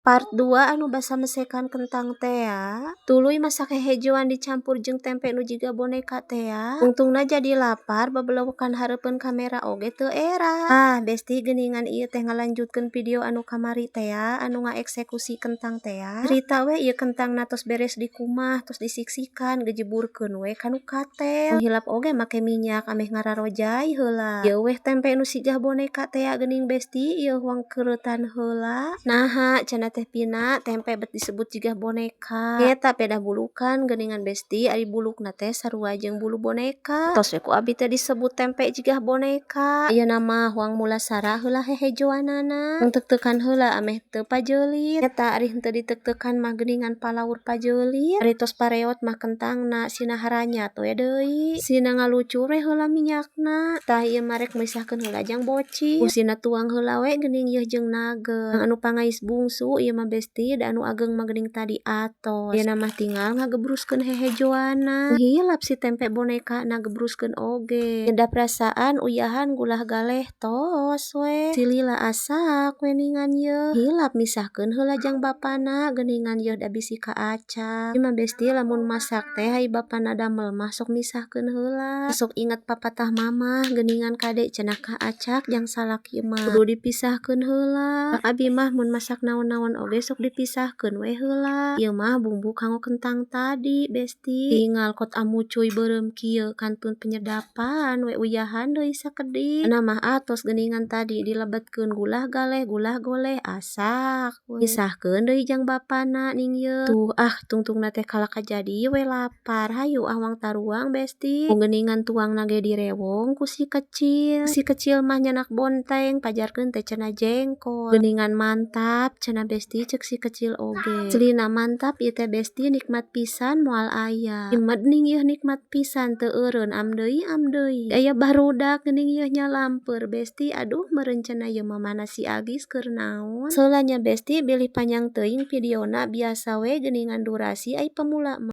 Part 2 anu basa mesekan kentang teh ya. Tuluy masak hehejoan dicampur jeung tempe nu jiga boneka teh ya. Untungna jadi lapar babelokan hareupeun kamera oge teu era. Besti geuningan ieu teh ngalanjutkeun video anu kamari teh ya, anu ngaeksekusi kentang teh ya. Cerita we ieu kentangna tos beres dikumah, tos disiksikan, gejeburkeun we ka nu katel. Hilap oge make minyak ameh ngararojay heula. Ieu weh tempe nu sigah boneka teh ya geuning besti, ieu huang keuretan heula. Naha cenah teh pina tempe bet disebut jigah boneka. Eta pedah bulukan geuningan besti ari bulukna teh sarua jeung bulu boneka. Tos we ku abi teh disebut tempe jigah boneka. Ayeuna mah huang mulasara heula hehejoanana. Teuk-teukan heula ameh teu pajeulit. Eta ari henteu diteuk-teukan mah geuningan palaur pajeulit. Ari tos pareot mah kentangna sina haranyat we deui. Sina ngalucur we heula minyakna. Tah ieu mah rek meusahkeun heula jang bocil. Usina tuang heula we geuning ieu jeung nageung. Anu pangais bungsu ieu mah besti da anu ageung mah geuning tadi atos. Ayeuna mah tinggal ngagebruskeun hehejoanna. Hilap si tempe boneka ngagebruskeun oge. Nyedap rasaan uyahan gulah galeh tos we. Si lila asak we ningan ieu. Hilap misahkeun heula jang bapana geuningan ieu da bisi ka acak. Ieu mah besti lamun masak teh hai bapana damel mah sok misahkeun heula. Sok inget papatah mamah geuningan kade cenah ka acak jang salaki mah kudu dipisahkeun heula. Abi mah mun masak naon-naon oge sok dipisahkeun we heula. Ieu mah bumbu kanggo kentang tadi besti. Tinggal kot amucuy beureum kieu kantun penyedapan we uyahan deui sakedik. Cenah mah atos geuningan tadi dilebetkeun gulah galeh gulah goleh asak we. Pisahkeun deui jang bapana ning ieu. Tungtungna teh kalak kajadi we lapar. Hayu awang taruang besti. Mun geuningan tuangna ge direwong ku si kecil. Si kecil mah nyanak bonteng pajarkeun teh cenah jengkol. Geuningan mantap cenah besti ceuk si kecil oge. Celina mantap ieu teh besti nikmat pisan moal aya. Imed ning ieu nikmat pisan teu eureun am deui. Aya barudak geuning ieu nya lampeur besti. Aduh meureun cenah ieu mah mana si Agis keur naon. Seulanya besti bilih panjang teuing videona biasa we geuningan durasi ai pemula mah.